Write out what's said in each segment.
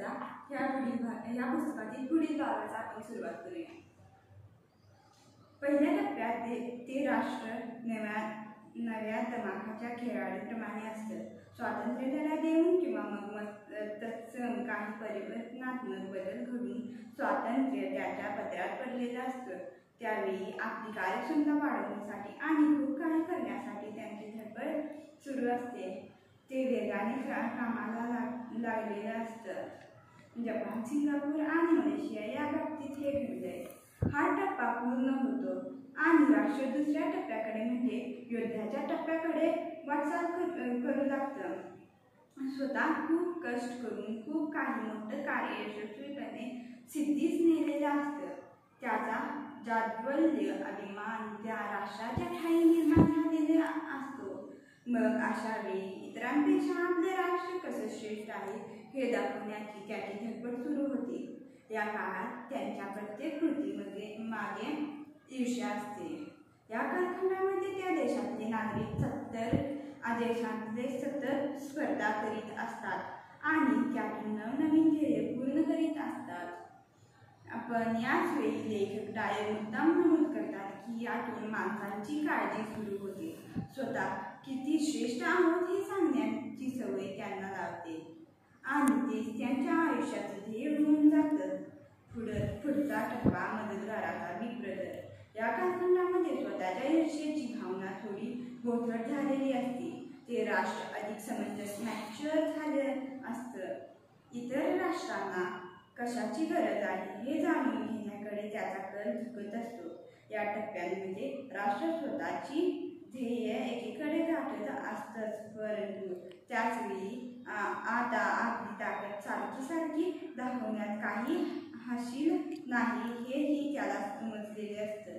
चला या पुस्तकातील पुढील भागाचा आपण सुरुवात करूया। पहिल्या टप्प्यात ते राष्ट्र नव्या दमाखाच्या खेळाडूप्रमाणे असतं। स्वातंत्र्य लढा देऊन किंवा मग तत्सम काही परिवर्तनात्मक बदल घडून स्वातंत्र्य त्याच्या पदरात पडलेलं असतं। त्यावेळी आपली कार्यक्षमता वाढवण्यासाठी आणि खूप काही करण्यासाठी त्यांची धडपड सुरू असते। ते वेगाने कामाला लागलेलं असतं। जपान, सिंगापूर आणि मलेशिया या बाबतीत हे घडलंय। हा टप्पा पूर्ण होतो आणि राष्ट्र दुसऱ्या टप्प्याकडे म्हणजे युद्धाच्या टप्प्याकडे वाटचाल करू लागतं। स्वतः खूप कष्ट करून खूप काही मोठं कार्य यशस्वीपणे सिद्धीस नेलेलं असतं। त्याचा जाज्वल्य अभिमान त्या राष्ट्राच्या ठायी निर्माण झालेला असतो। मग अशा वेळी इतरांपेक्षा आपले राष्ट्र कसं श्रेष्ठ आहे हे दाखवण्याची त्याची धडपड सुरू होती। या काळात त्यांच्या प्रत्येक कृतीमध्ये मागे ईर्ष्या असते। या कालखंडामध्ये त्या देशातले नागरिक देशांतले सतत स्पर्धा करीत असतात आणि त्यातून नवनवीन ध्येय पूर्ण करीत असतात। पण याच वेळी लेखक डाये मुद्दाम नमूद करतात की यातून माणसांची काळजी सुरू होते। स्वतः किती श्रेष्ठ आहोत हे सांगण्याची सवय त्यांना लावते आणि तेच त्यांच्या आयुष्याचं ध्येय होऊन जातं। पुढचा टप्पा मदतगाराचा बिग ब्रदर। या कालखंडामध्ये स्वतःच्या ईर्ष्येची भावना थोडी बोथट झालेली असते। ते राष्ट्र अधिक समंजस मॅच्युअर झालं असतं। इतर राष्ट्रांना कशाची गरज आहे हे जाणून घेण्याकडे त्याचा कल झुकत असतो। या टप्प्यांमध्ये राष्ट्र स्वतःची ध्येय एकीकडे गाठत असतंच, परंतु त्याचवेळी आता आपली ताकद सारखी दाखवण्यात काही हाशील नाही हेही त्याला समजलेले असतं।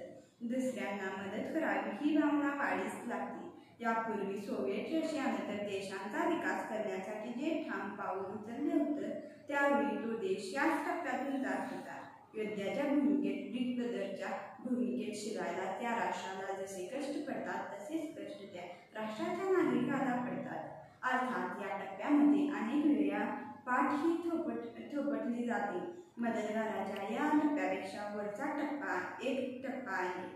दुसऱ्यांना मदत करावी ही भावना वाढीस लागते। यापूर्वी सोव्हिएट रशियाने तर देशांचा विकास करण्यासाठी जे ठाम पाऊल उचलले होतं त्यावेळी तो देश याच टप्प्यातून जात होता। युद्धाच्या भूमिकेत बिग ब्रदरच्या भूमिकेत शिरायला त्या राष्ट्राला जसे कष्ट पडतात तसेच कष्ट त्या राष्ट्राच्या नागरिकाला पडतात। अर्थात या टप्प्यामध्ये अनेक वेळा पाठ ही थोपटली जाते। मदतगाराच्या या टप्प्यापेक्षा वरचा टप्पा एक टप्पा आहे।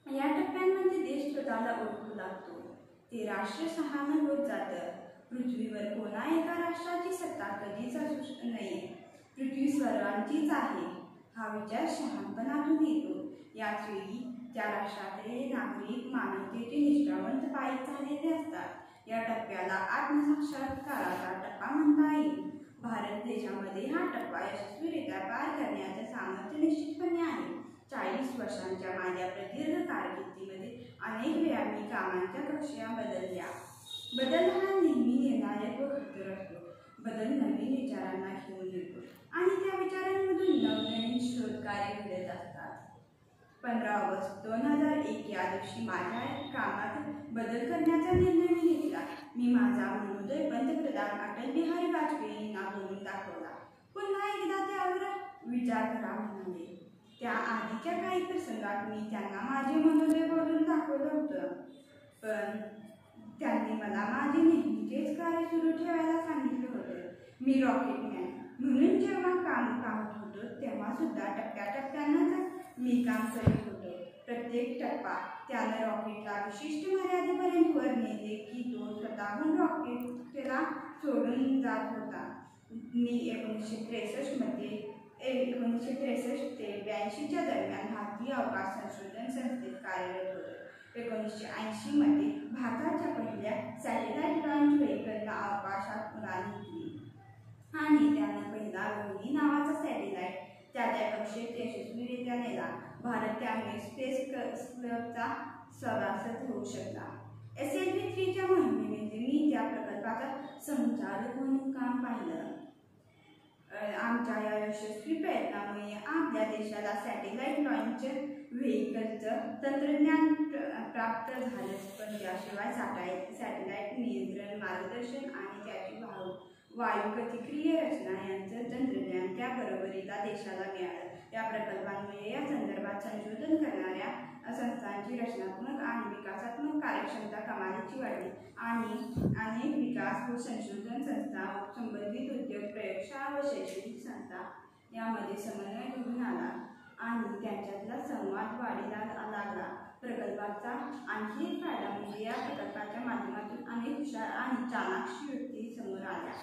या टप्प्यांमध्ये देश स्वतःला ओळखू लागतो। ते राष्ट्र सहान होत जातं। पृथ्वीवर कोणा एका राष्ट्राची सत्ता कधीच असू नये, पृथ्वी सर्वांचीच आहे हा विचार शहाणपणातून येतो। याच वेळी त्या राष्ट्रातले नागरिक मानवतेचे निष्ठावंत पायी झालेले असतात। या टप्प्याला आत्मसाक्षात्काराचा टप्पा म्हणता येईल। भारत देशामध्ये हा टप्पा यशस्वीरित्या पार करण्याचे सामर्थ्य निश्चितपणे आहे। 40 वर्षांच्या माझ्या प्रदीर्घ कारकिर्दीमध्ये अनेक वेळा मी कामांच्या कक्षा बदलल्या। बदल हा नेहमी निर्णायक व खतर असतो। बदल नवीन विचारांना घेऊन येतो आणि त्या विचारांमधून नवनवीन शोधकार्य घडत असतात। 15 ऑगस्ट 2001 या दिवशी माझ्या कामात बदल करण्याचा निर्णय मी घेतला। मी माझा मनोदय पंतप्रधान अटल बिहारी वाजपेयींना बोलून दाखवला। पुन्हा एकदा त्यावर विचार करा म्हणाले। त्या आधीच्या काही प्रसंगात मी त्यांना माझे मनोदय बोलून दाखवलं होतं, पण त्यांनी मला माझे नेहमीचेच कार्य सुरू ठेवायला सांगितलं होतं। मी रॉकेटमॅन म्हणून जेव्हा काम पाहत होतो तेव्हा सुद्धा टप्प्याटप्प्यानंच मी काम करीत होतो। प्रत्येक टप्पा त्यानं रॉकेटला विशिष्ट मर्यादेपर्यंत वर नेले की तो स्वतःहून रॉकेटला सोडून जात होता। मी 1963 ते 82च्या दरम्यान भारतीय अवकाश संशोधन संस्थेत कार्यरत होतो। 1980 मध्ये भारताच्या पहिल्या सॅटेलाइट लॉन्च व्हेकलला अवकाशात उडान घेतली आणि त्यानं पहिला रोहिणी नावाचा सॅटेलाइट त्याच्या कक्षेत यशस्वीरित्या नेला। भारत त्यामुळे स्पेस क्लबचा सभासद होऊ शकला। SLV-3च्या मोहिमेमध्ये मी त्या प्रकल्पाचा संचालक म्हणून काम पाहिलं। आमच्या या यशस्वी प्रयत्नामुळे आपल्या देशाला सॅटेलाइट लॉन्च व्हेकलचं तंत्रज्ञान प्राप्त झालंच, पण त्याशिवाय सॅटेलाइट नियंत्रण, मार्गदर्शन आणि त्याची वायुगतिकीय रचना यांचं तंत्रज्ञान त्या बरोबरीला देशाला मिळालं। या प्रकल्पांमुळे या संदर्भात संशोधन करणाऱ्या संस्थांची रचनात्मक आणि विकासात्मक कार्यक्षमता कमालीची वाढली आणि अनेक विकास व संशोधन संस्था, संबंधित उद्योग, प्रयोगशाळा व शैक्षणिक संस्था यामध्ये समन्वय घडून आला आणि त्यांच्यातला संवाद वाढीला लागला. प्रकल्पाचा आणखी एक फायदा म्हणजे या प्रकल्पाच्या माध्यमातून अनेक हुशार आणि चाणाक्ष व्यक्ती समोर आल्या.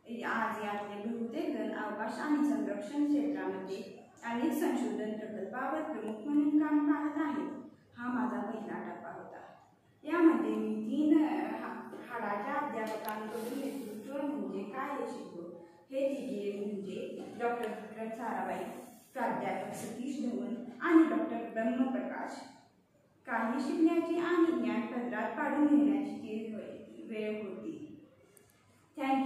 आज यातले बहुतेक जण अवकाश आणि संरक्षण क्षेत्रामध्ये अनेक संशोधन प्रकल्पावर प्रमुख म्हणून काम पाहत आहेत. हा माझा पहिला टप्पा होता. यामध्ये मी 3 हाडाच्या अध्यापकांकडून नेतृत्व म्हणजे काय हे शिकलो. हे तिघे म्हणजे डॉक्टर विक्रम साराभाई, प्राध्यापक सतीश धवन आणि डॉक्टर ब्रह्मप्रकाश. काही शिकण्याची आणि ज्ञान पदरात पाडून घेण्याची ती वेळ होती. थँक्यू.